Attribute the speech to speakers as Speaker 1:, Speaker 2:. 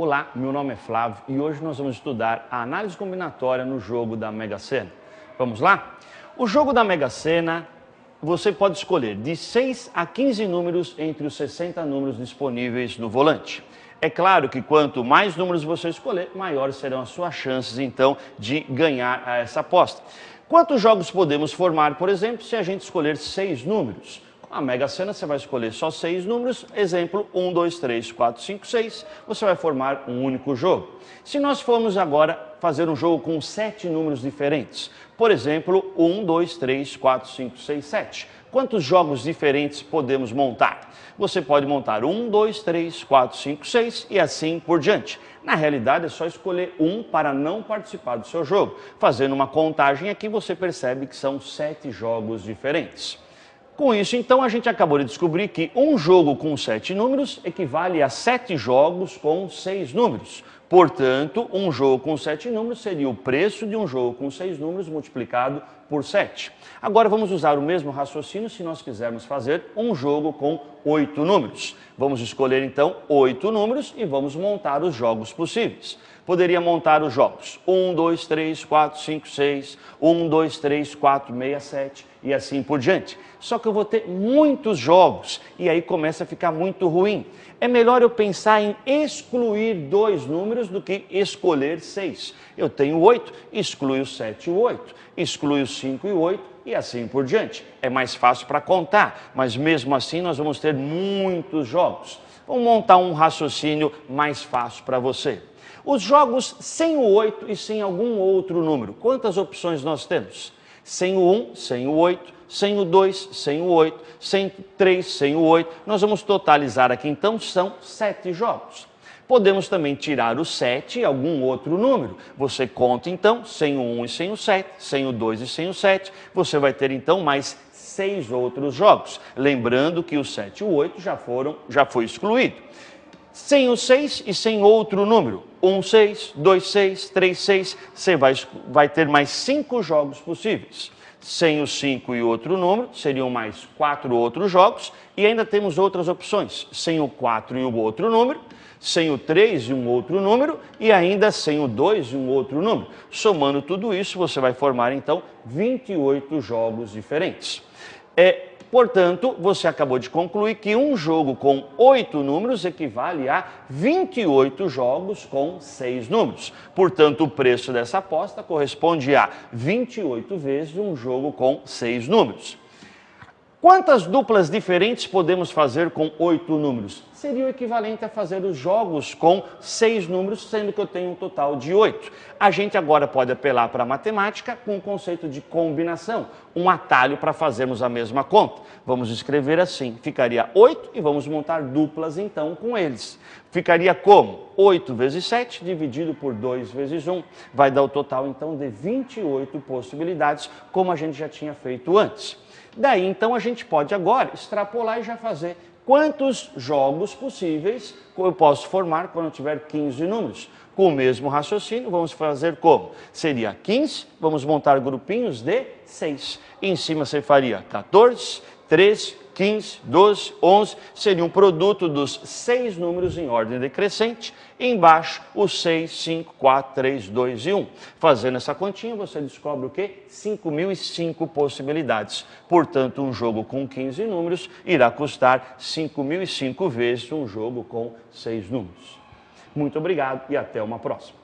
Speaker 1: Olá, meu nome é Flávio e hoje nós vamos estudar a análise combinatória no jogo da Mega Sena. Vamos lá? O jogo da Mega Sena, você pode escolher de 6 a 15 números entre os 60 números disponíveis no volante. É claro que quanto mais números você escolher, maiores serão as suas chances, então, de ganhar essa aposta. Quantos jogos podemos formar, por exemplo, se a gente escolher 6 números? A Mega Sena você vai escolher só 6 números, exemplo 1, 2, 3, 4, 5, 6, você vai formar um único jogo. Se nós formos agora fazer um jogo com 7 números diferentes, por exemplo 1, 2, 3, 4, 5, 6, 7, quantos jogos diferentes podemos montar? Você pode montar 1, 2, 3, 4, 5, 6 e assim por diante. Na realidade é só escolher um para não participar do seu jogo. Fazendo uma contagem aqui você percebe que são 7 jogos diferentes. Com isso, então, a gente acabou de descobrir que um jogo com 7 números equivale a 7 jogos com 6 números. Portanto, um jogo com 7 números seria o preço de um jogo com 6 números multiplicado por 7. Agora vamos usar o mesmo raciocínio se nós quisermos fazer um jogo com 8 números. Vamos escolher, então, 8 números e vamos montar os jogos possíveis. Poderia montar os jogos 1, 2, 3, 4, 5, 6, 1, 2, 3, 4, 6, 7 e assim por diante. Só que eu vou ter muitos jogos e aí começa a ficar muito ruim. É melhor eu pensar em excluir 2 números do que escolher 6. Eu tenho 8, exclui o 7 e o 8, exclui o 5 e o 8 e assim por diante. É mais fácil para contar, mas mesmo assim nós vamos ter muitos jogos. Vamos montar um raciocínio mais fácil para você. Os jogos sem o 8 e sem algum outro número, quantas opções nós temos? Sem o 1, sem o 8, sem o 2, sem o 8, sem o 3, sem o 8. Nós vamos totalizar aqui, então, são 7 jogos. Podemos também tirar o 7 e algum outro número. Você conta, então, sem o 1 e sem o 7, sem o 2 e sem o 7. Você vai ter, então, mais 6 outros jogos. Lembrando que o 7 e o 8 já foi excluído. Sem o 6 e sem outro número, 1, 6, 2, 6, 3, 6, você vai ter mais 5 jogos possíveis. Sem o 5 e outro número, seriam mais 4 outros jogos. E ainda temos outras opções, sem o 4 e o outro número, sem o 3 e um outro número e ainda sem o 2 e um outro número. Somando tudo isso, você vai formar, então, 28 jogos diferentes. Portanto, você acabou de concluir que um jogo com 8 números equivale a 28 jogos com 6 números. Portanto, o preço dessa aposta corresponde a 28 vezes um jogo com 6 números. Quantas duplas diferentes podemos fazer com 8 números? Seria o equivalente a fazer os jogos com 6 números, sendo que eu tenho um total de 8. A gente agora pode apelar para a matemática com o conceito de combinação, um atalho para fazermos a mesma conta. Vamos escrever assim, ficaria 8 e vamos montar duplas então com eles. Ficaria como? 8 vezes 7 dividido por 2 vezes 1. Vai dar o total então de 28 possibilidades, como a gente já tinha feito antes. Daí, então, a gente pode agora extrapolar e já fazer quantos jogos possíveis eu posso formar quando eu tiver 15 números. Com o mesmo raciocínio, vamos fazer como? Seria 15, vamos montar grupinhos de 6. Em cima você faria 14, 13, 15, 12, 11, seria um produto dos 6 números em ordem decrescente, e embaixo os 6, 5, 4, 3, 2 e 1. Fazendo essa continha, você descobre o quê? 5.005 possibilidades. Portanto, um jogo com 15 números irá custar 5.005 vezes um jogo com 6 números. Muito obrigado e até uma próxima.